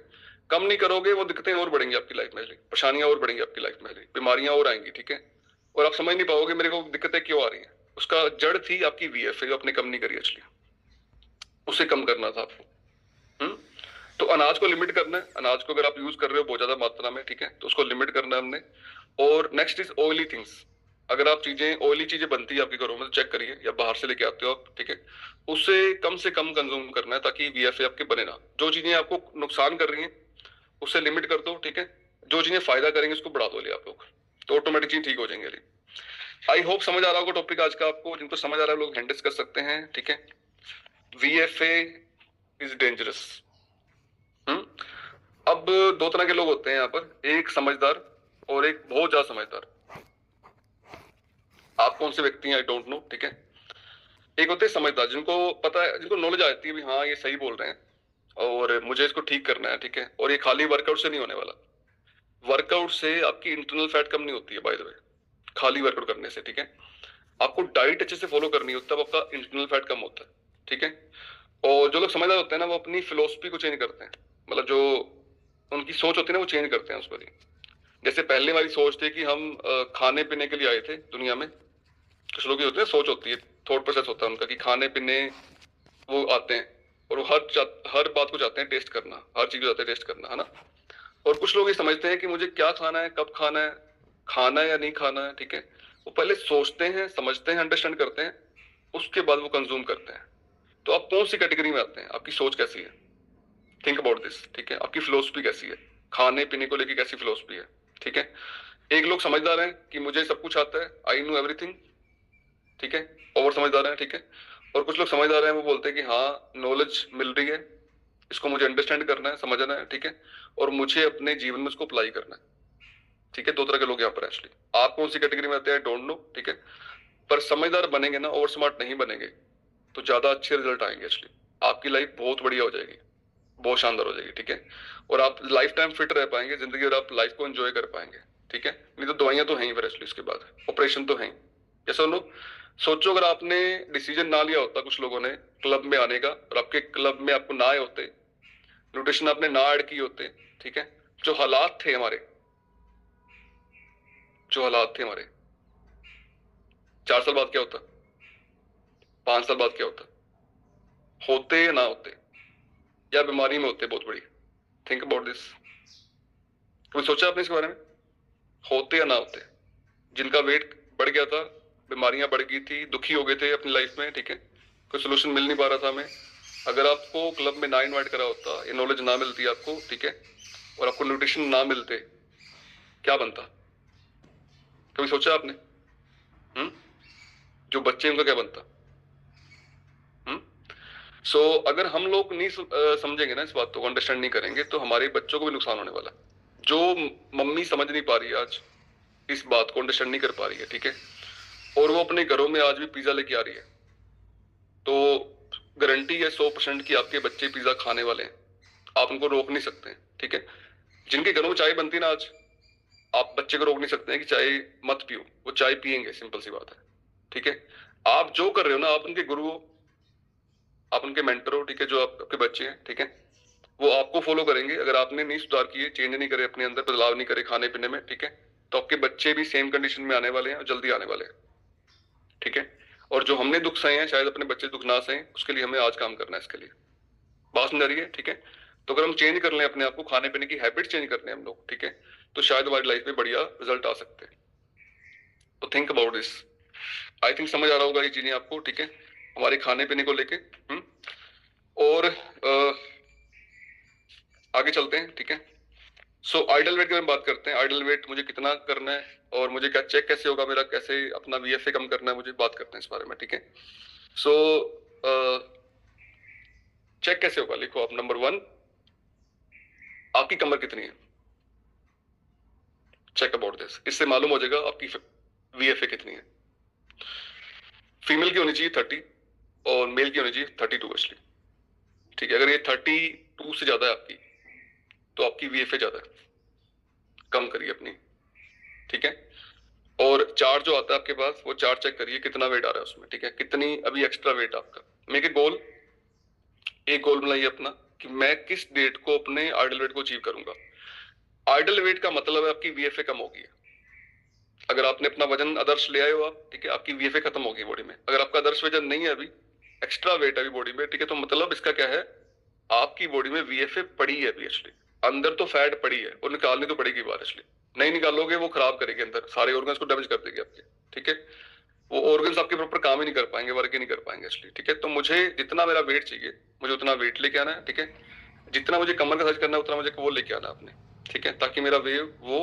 कम नहीं करोगे वो दिक्कतें और बढ़ेंगी आपकी लाइफ में, परेशानियां और बढ़ेंगी आपकी लाइफ में, बीमारियां और आएंगी। ठीक है, और आप समझ नहीं पाओगे मेरे को दिक्कतें क्यों आ रही हैं। उसका जड़ थी आपकी वीएफए, जो आपने कम नहीं करी इसलिए, उसे कम करना था आपको। तो अनाज को लिमिट करना है। अनाज को अगर आप यूज कर रहे हो बहुत ज्यादा मात्रा में, ठीक है, तो उसको लिमिट करना है हमने। और नेक्स्ट इज ऑयली थिंग्स। अगर आप चीजें, ऑयली चीजें बनती है आपके घरों में तो चेक करिए, या बाहर से लेके आते हो आप, ठीक है, उससे कम कंज्यूम करना है, ताकि वीएफए आपके बने ना। जो चीजें आपको नुकसान कर रही हैं उससे लिमिट कर दो। ठीक है, जो चीजें फायदा करेंगे उसको बढ़ा दो ले आप लोग, तो ऑटोमेटिक चीज ठीक हो जाएंगे। आई होप समझ आ रहा होगा टॉपिक आज का आपको। जिनको समझ आ रहा है लोग हैंडल्स कर सकते हैं। ठीक है, वीएफए इज डेंजरस। अब 2 तरह के लोग होते हैं यहाँ पर, एक समझदार और एक बहुत ज्यादा समझदार। आप कौन से व्यक्ति हैं आई डोंट नो। ठीक है, एक होते हैं समझदार, जिनको पता है, जिनको नॉलेज आती है भी हाँ ये सही बोल रहे हैं और मुझे इसको ठीक करना है। ठीक है, और ये खाली वर्कआउट से नहीं होने वाला। वर्कआउट से आपकी इंटरनल फैट कम नहीं होती है बाय द वे, खाली वर्कआउट करने से। ठीक है, आपको डाइट अच्छे से फॉलो करनी होती है, तब आपका इंटरनल फैट कम होता है। ठीक है, और जो लोग समझदार होते हैं ना, वो अपनी फिलोसफी को चेंज करते हैं, मतलब जो उनकी सोच होती है ना वो चेंज करते हैं उसको। जैसे पहले हमारी सोच थी कि हम खाने पीने के लिए आए थे दुनिया में। कुछ लोग होते हैं, सोच होती है, थॉट प्रोसेस होता है उनका कि खाने पीने वो आते हैं, और वो हर बात को चाहते हैं टेस्ट करना, हर चीज को चाहते हैं टेस्ट करना, है ना। और कुछ लोग ये समझते हैं कि मुझे क्या खाना है, कब खाना है या नहीं खाना है। ठीक है, वो पहले सोचते हैं, समझते हैं, अंडरस्टैंड करते हैं, उसके बाद वो कंज्यूम करते हैं। तो आप कौन सी कैटेगरी में आते हैं? आपकी सोच कैसी है? Think about this. ठीक है, आपकी फिलोसफी कैसी है, खाने पीने को लेकर कैसी फिलोसफी है? ठीक है, एक लोग समझदार हैं कि मुझे सब कुछ आता है, आई नो एवरीथिंग। ठीक है, ओवर समझदार हैं। ठीक है, और कुछ लोग समझदार हैं, वो बोलते हैं कि हाँ नॉलेज मिल रही है, इसको मुझे अंडरस्टैंड करना है, समझना है। ठीक है, और मुझे अपने जीवन में उसको अप्लाई करना है। ठीक है, 2 तरह के लोग यहाँ पर एक्चुअली। आप कौन सी कैटेगरी में आते हैं डोंट नो। ठीक है, पर समझदार बनेंगे ना, ओवर स्मार्ट नहीं बनेंगे, तो ज्यादा अच्छे रिजल्ट आएंगे। एक्चुअली आपकी लाइफ बहुत बढ़िया हो जाएगी, बहुत शानदार हो जाएगी, ठीक है। और आप लाइफ टाइम फिट रह पाएंगे जिंदगी, और आप लाइफ को एंजॉय कर पाएंगे, ठीक है। नहीं तो दवाइयां तो हैं ही फिर एक्चुअली, इसके बाद ऑपरेशन तो हैं। जैसा लोग सोचो, अगर आपने डिसीजन ना लिया होता कुछ लोगों ने क्लब में आने का, और आपके क्लब में आपको ना आए होते, न्यूट्रिशन आपने ना ऐड की होते, ठीक है, जो हालात थे हमारे, जो हालात थे हमारे, 4 साल बाद क्या होता, 5 साल बाद क्या होता, होते या ना होते, या बीमारी में होते बहुत बड़ी। Think about this. कभी सोचा आपने इसके बारे में, होते या ना होते? जिनका वेट बढ़ गया था, बीमारियां बढ़ गई थी, दुखी हो गए थे अपनी लाइफ में, ठीक है, कोई सोल्यूशन मिल नहीं पा रहा था हमें, अगर आपको क्लब में ना इनवाइट करा होता, ये नॉलेज ना मिलती आपको, ठीक है, और आपको न्यूट्रिशन ना मिलते, क्या बनता? कभी सोचा आपने? जो बच्चे उनका क्या बनता? सो अगर हम लोग नहीं समझेंगे ना इस बात को, अंडरस्टैंड नहीं करेंगे, तो हमारे बच्चों को भी नुकसान होने वाला। जो मम्मी समझ नहीं पा रही है आज, इस बात को अंडरस्टैंड नहीं कर पा रही है, ठीक है, और वो अपने घरों में आज भी पिज्जा लेके आ रही है, तो गारंटी है 100% की आपके बच्चे पिज्जा खाने वाले हैं। आप उनको रोक नहीं सकते, ठीक है। जिनके घरों में चाय बनती है ना आज, आप बच्चे को रोक नहीं सकते हैं कि चाय मत पियो, वो चाय पियेंगे, सिंपल सी बात है, ठीक है। आप जो कर रहे हो ना, आप उनके गुरु हो, आप उनके मेंटर हो, ठीक है, जो आपके बच्चे हैं, ठीक है, वो आपको फॉलो करेंगे। अगर आपने नहीं सुधार किए, चेंज नहीं करे, अपने अंदर बदलाव नहीं करे खाने पीने में, ठीक है, तो आपके बच्चे भी सेम कंडीशन में आने वाले हैं, और जल्दी आने वाले हैं, ठीक है। और जो हमने दुख सहे हैं, शायद अपने बच्चे दुख ना सहे, उसके लिए हमें आज काम करना है, इसके लिए बात समझ रही है, ठीक है। तो अगर हम चेंज कर लें अपने आप को, खाने पीने की हैबिट चेंज करने हम लोग, ठीक है, तो शायद हमारी लाइफ में बढ़िया रिजल्ट आ सकते हैं। तो think about this. I think समझ आ रहा होगा ये चीजें आपको, ठीक है, हमारे खाने पीने को लेके। और आगे चलते हैं, ठीक है। सो आइडल वेट की हम बात करते हैं। आइडल वेट मुझे कितना करना है, और मुझे क्या चेक कैसे होगा मेरा, कैसे अपना वीएफए कम करना है, मुझे बात करते हैं इस बारे में, ठीक है। सो चेक कैसे होगा, लिखो आप। नंबर 1, आपकी कमर कितनी है, चेक अबाउट दिस। इससे मालूम हो जाएगा आपकी वीएफए कितनी है। फीमेल की होनी चाहिए 30, और मेल की होनी चाहिए 32 एक्चुअली, ठीक है। अगर ये 32 से ज्यादा है आपकी, तो आपकी वीएफए ज्यादा है, कम करिए अपनी, ठीक है। और चार्ट जो आता है आपके पास, वो चार्ट चेक करिए कितना वेट आ रहा है उसमें, ठीक है, कितनी अभी एक्स्ट्रा वेट आपका। मेक ए गोल, एक गोल बनाइए अपना कि मैं किस डेट को अपने आइडल वेट को अचीव करूंगा। आइडल वेट का मतलब है आपकी वीएफए कम होगी। अगर आपने अपना वजन आदर्श ले आए हो आप, ठीक है, आपकी वीएफए खत्म होगी बॉडी में। अगर आपका आदर्श वजन नहीं है अभी, एक्स्ट्रा वेट है अभी बॉडी में, ठीक है, तो मतलब इसका क्या है, आपकी बॉडी में वीएफए पड़ी है अभी एक्चुअली। अंदर तो फैट पड़ी है, और निकालनी तो पड़ेगी बाहर एक्चुअली। नहीं निकालोगे वो खराब करेगी, अंदर सारे ऑर्गन्स को डैमेज कर देगी आपके, ठीक है। वो ऑर्गन्स आपके प्रॉपर काम ही नहीं कर पाएंगे, वर्क ही नहीं कर पाएंगे एक्चुअली, ठीक है। तो मुझे जितना मेरा वेट चाहिए, मुझे उतना वेट लेके आना है, ठीक है। जितना मुझे कमर का साइज करना है, उतना मुझे वो लेके आना आपने, ठीक है, ताकि मेरा वेव वो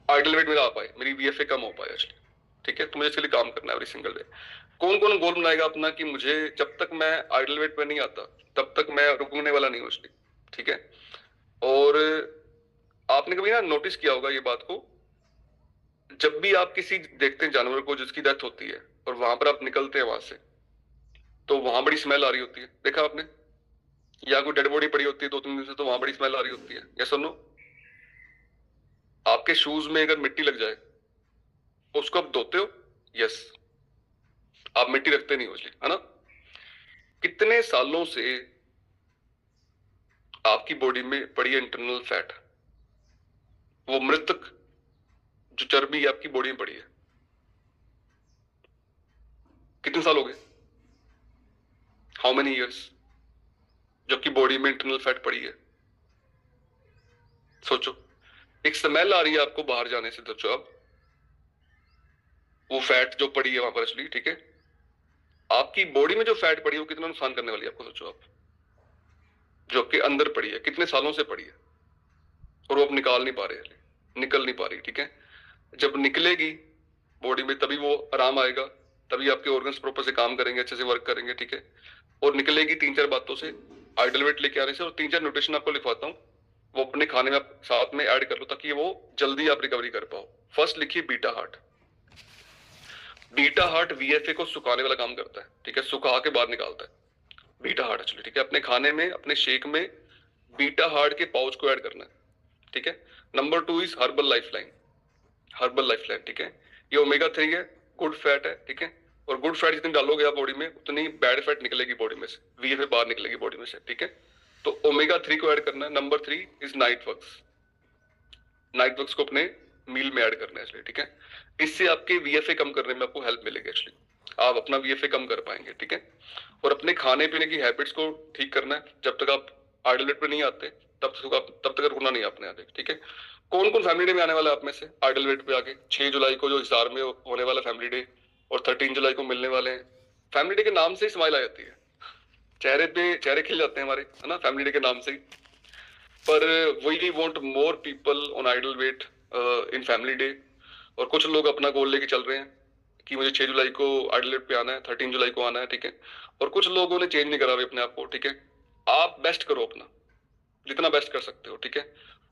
आइडल वेट मेरा आ पाए, मेरी वीएफए कम हो पाए एक्चुअली, ठीक है। तो मुझे इसके लिए काम करना है एवरी सिंगल डे। कौन कौन गोल बनाएगा अपना कि मुझे जब तक मैं आइडल वेट पे नहीं आता, तब तक मैं रुकने वाला नहीं हूँ एक्चुअली, ठीक है। और आपने कभी ना नोटिस किया होगा ये बात को, जब भी आप किसी देखते हैं जानवर को जिसकी डेथ होती है, और वहां पर आप निकलते हैं वहां से, तो वहां बड़ी स्मेल आ रही होती है, देखा आपने? या कोई डेड बॉडी पड़ी होती है 2-3 दिन से, तो वहां बड़ी स्मेल आ रही होती है, या सुनो। आपके शूज में अगर मिट्टी लग जाए, उसको आप धोते हो? यस, आप मिट्टी रखते नहीं उजली, है ना। कितने सालों से आपकी बॉडी में पड़ी है इंटरनल फैट, वो मृतक जो चर्बी आपकी बॉडी में पड़ी है, कितने साल हो गए, हाउ मेनी ईयर्स, जबकि बॉडी में इंटरनल फैट पड़ी है। सोचो, एक स्मेल आ रही है आपको बाहर जाने से, सोचो आप, वो फैट जो पड़ी है वहां पर असली, ठीक है। आपकी बॉडी में जो फैट पड़ी है, वो कितना नुकसान करने वाली है आपको, सोचो आप। जो आपके अंदर पड़ी है, कितने सालों से पड़ी है, और वो आप निकाल नहीं पा रहे, निकल नहीं पा रही, ठीक है। जब निकलेगी बॉडी में, तभी वो आराम आएगा, तभी आपके ऑर्गन्स प्रॉपर से काम करेंगे, अच्छे से वर्क करेंगे, ठीक है। और निकलेगी 3-4 बातों से, आइडल वेट लेके आने से। और 3-4 न्यूट्रिशन आपको लिखवाता हूँ, वो अपने खाने में आप साथ में ऐड कर लो, ताकि वो जल्दी आप रिकवरी कर पाओ। फर्स्ट लिखिए बीटा हार्ट। बीटा हार्ट वीएफए को सुखाने वाला काम करता है, ठीक है, सुखा के बाहर निकालता है बीटा हार्ट एक्चुअली, ठीक है। अपने खाने में, अपने शेक में बीटा हार्ट के पाउच को ऐड करना है, ठीक है। Number 2 is herbal lifeline, herbal lifeline, ठीक है। ये ओमेगा 3 है, गुड फैट है, ठीक है। और गुड फैट जितनी डालोगे आप बॉडी में उतनी बैड फैट निकलेगी बॉडी में से, वीएफए बाहर निकलेगी बॉडी में से, ठीक है। तो ओमेगा 3 को ऐड करना है। Number 3 is night works, night works को अपने मील में ऐड करना है इसलिए, ठीक है। इससे आपके वीएफए कम करने में आपको हेल्प मिलेगी एक्चुअली, आप अपना वीएफए कम कर पाएंगे, ठीक है। और अपने खाने पीने की हैबिट्स को ठीक करना है। जब तक आप आइडल वेट पे नहीं आते तब तक रुकना नहीं अपने आगे, ठीक है। कौन कौन फैमिली डे में आने वाला है आप में से आइडल वेट पे आके? 6 जुलाई को जो हिसार में होने वाला फैमिली डे और 13 जुलाई को मिलने वाले हैं। फैमिली डे के नाम से ही स्माइल आ जाती है, चेहरे खिल जाते हैं हमारे, है ना, फैमिली डे के नाम से ही। पर we want more people on ideal weight in family day. और कुछ लोग अपना गोल लेके चल रहे हैं कि मुझे 6 जुलाई को आइडल वेट पे आना है, 13 जुलाई को आना है, ठीक है। और कुछ लोगों ने चेंज नहीं करा अपने आप को, ठीक है। आप बेस्ट करो अपना, जितना बेस्ट कर सकते हो, ठीक है।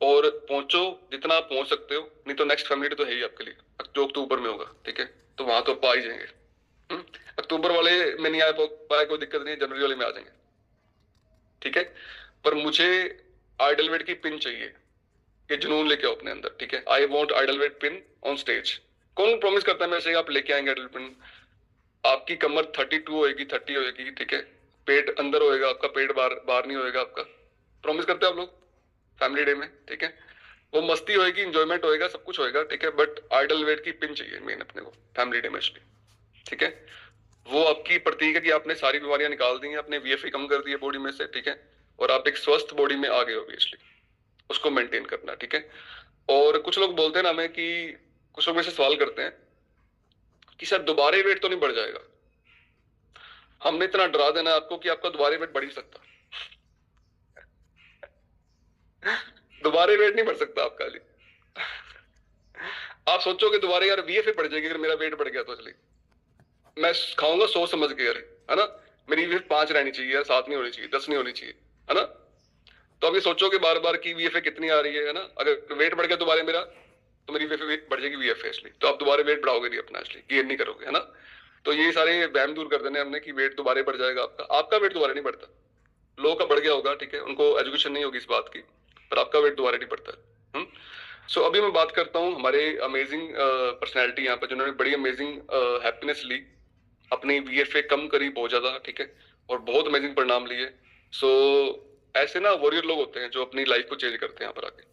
और पहुंचो जितना आप पहुंच सकते हो, नहीं तो नेक्स्ट फैमिली डे तो है ही आपके लिए, जो अक्टूबर में होगा, ठीक है। तो वहां तो आप आ ही जाएंगे। अक्टूबर वाले में नहीं आ पाए कोई दिक्कत नहीं, जनवरी वाले में आ जाएंगे, ठीक है। पर मुझे आइडल वेट की पिन चाहिए, ये जुनून लेके आओ अपने अंदर, ठीक है। I want ideal weight pin on stage. कौन प्रॉमिस करता है मेरे से आप लेके आएंगे आइडल पिन? आपकी कमर 32 होएगी, 30 होएगी, ठीक है। पेट अंदर होएगा आपका, पेट बाहर नहीं होएगा आपका। प्रॉमिस करते हैं आप लोग फैमिली डे में, ठीक है। वो मस्ती होएगी, इंजॉयमेंट होएगा, सब कुछ होएगा, ठीक है। बट आइडल वेट की पिन चाहिए मेन अपने को फैमिली डे में, ठीक है। वो आपकी प्रतीक है कि आपने सारी बीमारियां निकाल दी हैं, आपने वीएफए कम कर दिए बॉडी में से, ठीक है। और आप एक स्वस्थ बॉडी में आ गए ऑब्वियसली, उसको मेंटेन करना, ठीक है। और कुछ लोग बोलते हैं ना हमें कि, कुछ लोग मेरे से सवाल करते हैं कि सर दोबारा वेट तो नहीं बढ़ जाएगा? हमने इतना डरा देना है आपको कि आपका दोबारा वेट बढ़ ही सकता। दोबारा वेट नहीं बढ़ सकता आपका जी। आप सोचोगे दोबारा यार वीएफए बढ़ जाएगी अगर मेरा वेट बढ़ गया तो, इसलिए मैं खाऊंगा सोच समझ के यार, है ना। मेरी वीएफए 5 रहनी चाहिए यार, 7 नहीं होनी चाहिए, 10 नहीं होनी चाहिए, है ना। तो अब ये सोचोगे बार बार की वीएफए कितनी आ रही है ना। अगर वेट बढ़ गया दोबारा मेरा, तो मेरी वीएफए बढ़ जाएगी वीएफए इसलिए, तो आप दोबारा वेट बढ़ाओगे नहीं अपना, इसलिए गेन नहीं करोगे, है ना। तो ये सारे वहम दूर कर देने हमने कि वेट दोबारा बढ़ जाएगा आपका वेट दोबारा नहीं बढ़ता। लोगों का बढ़ गया होगा, ठीक है, उनको एजुकेशन नहीं होगी इस बात की, पर आपका वेट दोबारा नहीं बढ़ता। सो अभी मैं बात करता हूँ हमारे अमेजिंग पर्सनैलिटी यहाँ पर, जिन्होंने बड़ी अमेजिंग हैप्पीनेस ली, अपनी वीएफए कम करी बहुत ज्यादा, ठीक है, और बहुत अमेजिंग परिणाम लिए। सो ऐसे ना वॉरियर लोग होते हैं जो अपनी लाइफ को चेंज करते हैं यहाँ पर आके।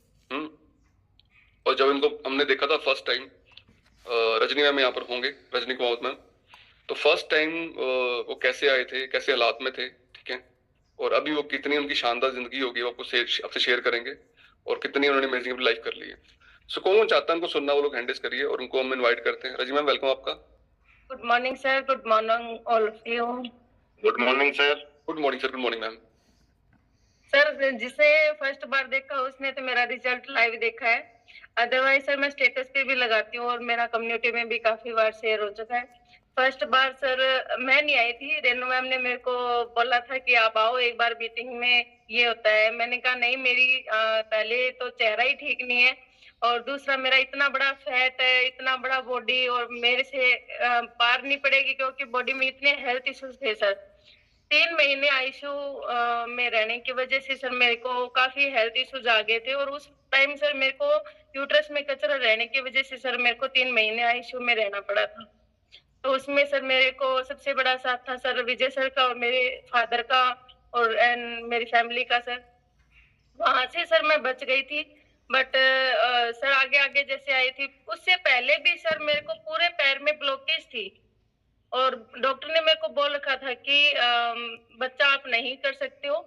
और जब इनको हमने देखा था फर्स्ट टाइम, रजनी मैम यहाँ पर होंगे, रजनी कुमावत मैम, तो फर्स्ट टाइम वो कैसे आए थे, कैसे हालात में थे, ठीक है। और अभी वो कितनी उनकी शानदार जिंदगी होगी वो आपसे शेयर करेंगे, और कितनी उन्होंने अमेजिंग लाइफ कर ली है। सो कौन चाहता है उनको सुनना, वो लोग हैंड रेज करिए और उनको हम इनवाइट करते हैं। रजनी मैम वेलकम आपका। Good morning sir, good morning all of you. Good morning sir. Good morning sir, good morning ma'am. Sir जिसे फर्स्ट बार देखा उसने तो मेरा रिजल्ट लाइव देखा है, अदरवाइज सर मैं स्टेटस पे भी लगाती हूँ और मेरा कम्युनिटी में भी काफी बार शेयर हो चुका है। फर्स्ट बार सर मैं नहीं आई थी, रेनू मैम ने मेरे को बोला था कि आप आओ एक बार मीटिंग में, ये होता है। मैंने कहा नहीं, मेरी पहले तो चेहरा ही ठीक नहीं है, और दूसरा मेरा इतना बड़ा फैट है, इतना बड़ा बॉडी, और मेरे से पार नहीं पड़ेगी, क्योंकि बॉडी में इतने हेल्थ इश्यूज थे सर। 3 महीने आईसीयू में रहने की वजह से सर मेरे को काफी हेल्थ इश्यूज आ गए थे, और उस टाइम सर मेरे को यूट्रस में कचरा रहने की वजह से सर मेरे को 3 महीने आईसीयू में रहना पड़ा था। तो उसमें सर मेरे को सबसे बड़ा साथ था सर विजय सर का और मेरे फादर का और मेरी फैमिली का सर। वहां से सर मैं बच गई थी, बट सर आगे आगे जैसे आई थी, उससे पहले भी सर मेरे को पूरे पैर में ब्लॉकेज थी, और डॉक्टर ने मेरे को बोल रखा था कि बच्चा आप नहीं कर सकते हो।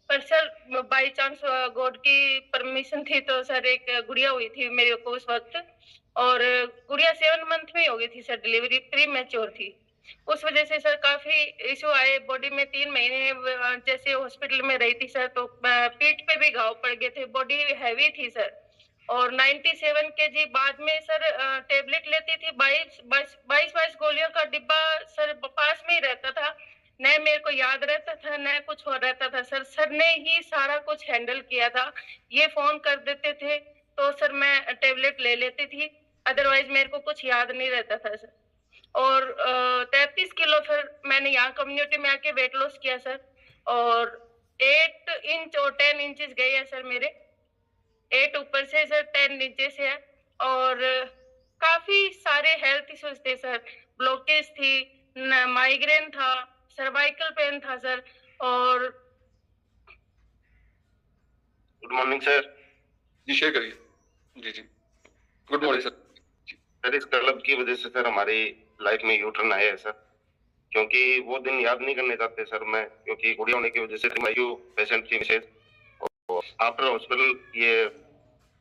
पर सर बाय चांस गॉड की परमिशन थी, तो सर एक गुड़िया हुई थी मेरे को उस वक्त, और गुड़िया 7 मंथ में हो गई थी सर, डिलीवरी प्री मैच्योर थी। उस वजह से सर काफी इशू आए बॉडी में। 3 महीने जैसे हॉस्पिटल में रही थी सर, तो पीठ पे भी घाव पड़ गए थे, बॉडी हैवी थी सर। और 97 केजी बाद में सर टेबलेट लेती थी, 22 गोलियों का डिब्बा सर पास में ही रहता था, न मेरे को याद रहता था न कुछ हो रहता था सर। सर ने ही सारा कुछ हैंडल किया था, ये फोन कर देते थे तो सर मैं टेबलेट ले लेती थी, अदरवाइज मेरे को कुछ याद नहीं रहता था सर। और 33 किलो फिर मैंने यहाँ कम्युनिटी में आके वेट लॉस किया सर, और 8 इंच और 10 इंचेस गए हैं सर मेरे। 8 ऊपर से सर, 10 नीचे से है। और काफी सारे हेल्थ इश्यूज थे सर, ब्लॉकेज थी, माइग्रेन था, सर्वाइकल पेन था सर। और गुड मॉर्निंग सर। जी शेयर करिए। जी जी, गुड मॉर्निंग सर। सर इस क्लब की वजह से सर हमारी लाइफ में यू टर्न आया है सर, क्योंकि वो दिन याद नहीं करने चाहते सर मैं, क्योंकि गुड़िया होने की वजह से आईसीयू पेशेंट थी मिसेज, और आफ्टर हॉस्पिटल ये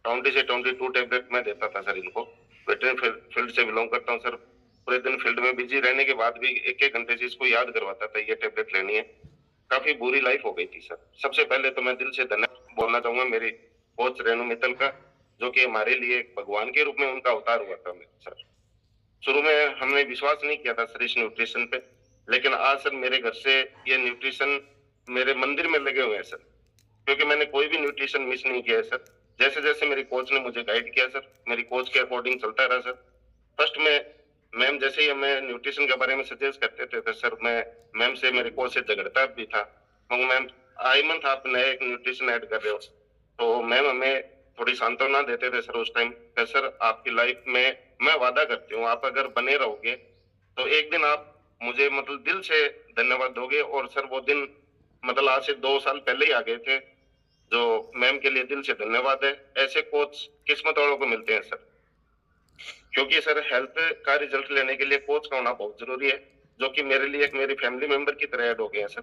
20 से 22 टेबलेट मैं देता था सर इनको। वेटरनरी फील्ड से बिलोंग करता हूँ सर, पूरे दिन फील्ड में बिजी रहने के बाद भी एक एक घंटे से इसको याद करवाता था ये टेबलेट लेनी है। काफी बुरी लाइफ हो गई थी सर। सबसे पहले तो मैं दिल से धन्यवाद बोलना चाहूंगा मेरी कोच रेणु मित्तल का, जो कि हमारे लिए एक भगवान के रूप में उनका अवतार हुआ था सर। शुरू में हमने विश्वास नहीं किया था सर इस न्यूट्रिशन पे, लेकिन आज सर मेरे घर से ये न्यूट्रिशन मेरे मंदिर में लगे हुए हैं सर, क्योंकि मैंने कोई भी न्यूट्रिशन मिस नहीं किया है सर। जैसे जैसे मेरी कोच ने मुझे गाइड किया सर, मेरी कोच के अकॉर्डिंग चलता रहा सर। फर्स्ट में मैम जैसे ही हमें न्यूट्रिशन के बारे में सजेस्ट करते थे तो सर मैं मैम से, मेरे कोच से झगड़ता भी था। मगर मैम आई मंथ आप नए न्यूट्रिशन ऐड कर रहे हो, तो मैम हमें थोड़ी सांत्वना देते थे सर उस टाइम। सर आपकी लाइफ में मैं वादा करती हूँ, आप अगर बने रहोगे तो एक दिन आप मुझे मतलब दिल से धन्यवाद दोगे। और सर वो दिन मतलब आज से 2 साल पहले ही आ गए थे, जो मैम के लिए दिल से धन्यवाद है। ऐसे कोच किस्मत वालों को मिलते हैं सर, क्योंकि सर हेल्थ का रिजल्ट लेने के लिए कोच का होना बहुत जरूरी है, जो कि मेरे लिए एक मेरी फैमिली मेंबर की तरह ऐड हो गए हैं सर।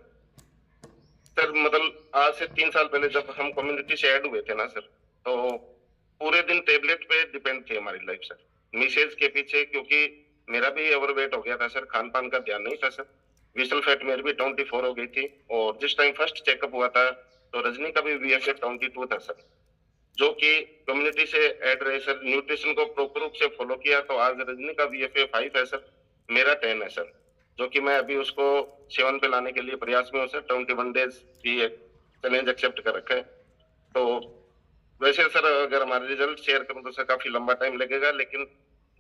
सर मतलब आज से 3 साल पहले जब हम कम्युनिटी से ऐड हुए थे ना सर, तो पूरे दिन टेबलेट पे डिपेंड थी हमारी लाइफ सर, मिसेज के पीछे, क्योंकि मेरा भी ओवरवेट हो गया था सर, खान पान का ध्यान नहीं था सर। विशल फैट मेरी भी 24 हो गई थी, और जिस टाइम फर्स्ट चेकअप हुआ था तो रजनी का भी वीएफए 22 था सर, जो कि कम्युनिटी से ऐड रहे सर, न्यूट्रिशन को प्रॉपर रूप से फॉलो किया तो आज रजनी का वीएफए 5 है सर, मेरा 10 है सर, जो कि मैं अभी उसको 7 पे लाने के लिए प्रयास में हूँ सर। 21 डेज की एक चैलेंज एक्सेप्ट कर रखा है। तो वैसे सर अगर हमारे रिजल्ट शेयर करूं तो सर काफी लंबा टाइम लगेगा, लेकिन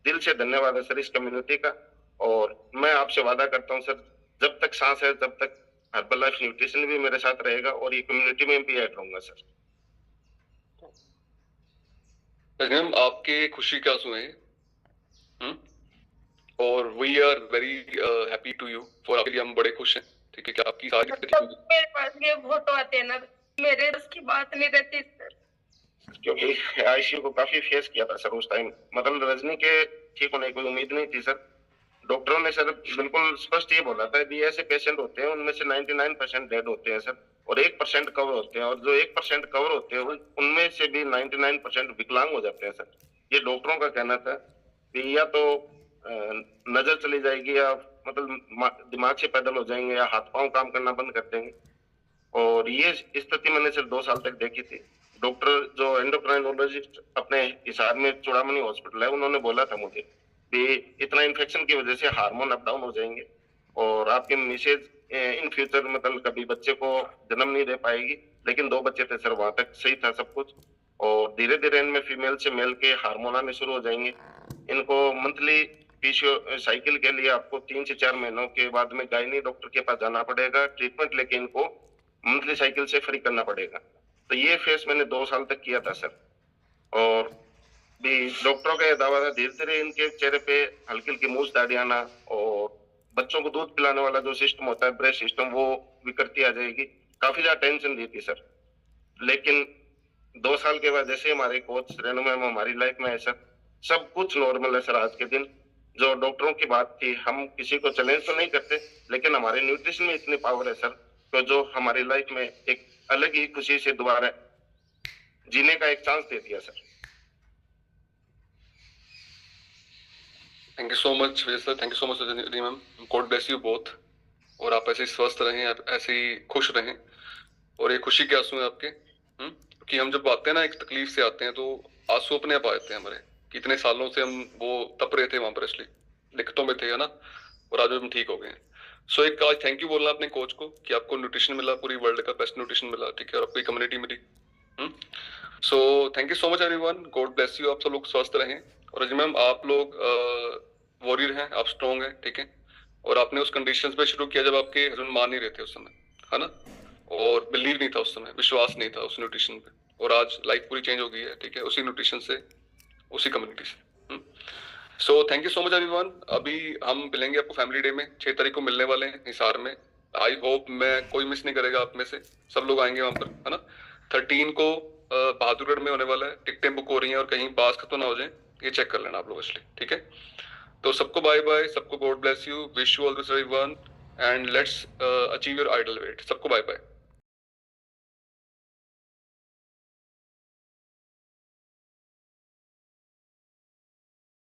दिल से धन्यवाद है सर इस कम्युनिटी का। और मैं आपसे वादा करता हूं सर, जब तक सांस है तब तक हर्बल लाइफ न्यूट्रिशन भी मेरे साथ रहेगा और ये कम्युनिटी में भी ऐड रहूंगा सर। मैम आपके खुशी के आंसू हैं, और we are very happy to you for, आपके लिए हम बड़े खुश हैं, ठीक है, कि आपकी सारी मेरे पास ये फोटो आते हैं ना, मेरे उसकी बात नहीं रहती सर, क्योंकि आईसीयू को काफी फेस किया था सर उस टाइम। मतलब रजनी के ठीक होने की कोई उम्मीद नहीं थी सर। डॉक्टरों ने सर बिल्कुल स्पष्ट ये बोला था कि ऐसे पेशेंट होते हैं उनमें से 99% डेड होते हैं सर, और 1% कवर होते हैं, और जो 1% कवर होते हैं उनमें से भी 99% विकलांग हो जाते हैं सर। ये डॉक्टरों का कहना था कि या तो नजर चली जाएगी, या मतलब दिमाग से पैदल हो जाएंगे, या हाथ पांव काम करना बंद कर देंगे। और ये स्थिति मैंने सिर्फ 2 साल तक देखी थी। डॉक्टर जो एंडोक्राइनोलॉजिस्ट अपने हिसार में चूड़ामणि हॉस्पिटल है, उन्होंने बोला था मुझे कि इतना इन्फेक्शन की वजह से हार्मोन अप डाउन हो जाएंगे और आपके मिसेज इन फ्यूचर मतलब कभी बच्चे को जन्म नहीं दे पाएगी। लेकिन 2 बच्चे थे सर, वहां तक सही था सब कुछ। और धीरे धीरे इनमें फीमेल से मेल के हार्मोन आने शुरू हो जाएंगे। इनको मंथली पीसीओ साइकिल के लिए आपको 3 से 4 महीनों के बाद में गायनी डॉक्टर के पास जाना पड़ेगा, ट्रीटमेंट लेके इनको मंथली साइकिल से फ्री करना पड़ेगा। तो ये फेस मैंने 2 साल तक किया था सर। और भी डॉक्टरों का यह दावा था धीरे धीरे इनके चेहरे पे हल्की हल्की मूछ दाढ़ी आना, और बच्चों को दूध पिलाने वाला जो सिस्टम होता है ब्रेस्ट सिस्टम, वो विकृति आ जाएगी। काफी ज्यादा टेंशन दी थी सर। लेकिन 2 साल के बाद जैसे हमारे कोच रेणु मैम हमारी लाइफ में है सर, सब कुछ नॉर्मल है सर। आज के दिन जो डॉक्टरों की बात थी, हम किसी को चैलेंज तो नहीं करते, लेकिन हमारे न्यूट्रिशन में इतनी पावर है सर, तो जो हमारी लाइफ में एक अलग ही खुशी से दोबारा जीने का एक चांस दे दिया sir. Thank you so much Vijay sir, thank you so much Rajni ma'am, God bless you both, और आप ऐसे ही स्वस्थ रहें, आप ऐसे ही खुश रहें, और ये खुशी के आंसू हैं आपके। क्योंकि हम जब आते हैं ना एक तकलीफ से आते हैं तो आंसू अपने आप आ जाते हैं हमारे, कितने सालों से हम वो तप रहे थे वहां पर, इसलिए दिक्कतों में थे, है ना, और आज हम ठीक हो गए हैं। सो एक आज थैंक यू बोलना अपने कोच को कि आपको न्यूट्रिशन मिला, पूरी वर्ल्ड का बेस्ट न्यूट्रिशन मिला, ठीक है, और आपको कम्युनिटी मिली। So thank you so much everyone, God bless you, आप सब लोग स्वस्थ रहें। और रजनी मैम आप लोग वॉरियर हैं, आप स्ट्रॉन्ग हैं, ठीक है। और आपने उस कंडीशंस पे शुरू किया जब आपके हस्बैंड मान नहीं रहे थे उस समय, है ना, और बिलीव नहीं था उस समय, विश्वास नहीं था उस न्यूट्रिशन पे, और आज लाइफ पूरी चेंज हो गई है, ठीक है, उसी न्यूट्रिशन से, उसी कम्युनिटी से। सो thank you so much everyone. अभी हम मिलेंगे आपको फैमिली डे में, 6 तारीख को मिलने वाले हैं हिसार में। आई होप मैं कोई मिस नहीं करेगा आप में से, सब लोग आएंगे वहां पर, है ना। 13 को बहादुरगढ़ में होने वाला है, टिकटें बुक हो रही हैं, और कहीं पास खत्म ना हो जाए ये चेक कर लेना आप लोग इसलिए, ठीक है। तो सबको बाय बाय, सबको God bless you, wish you all this everyone, and let's achieve your ideal weight. सबको बाय बाय।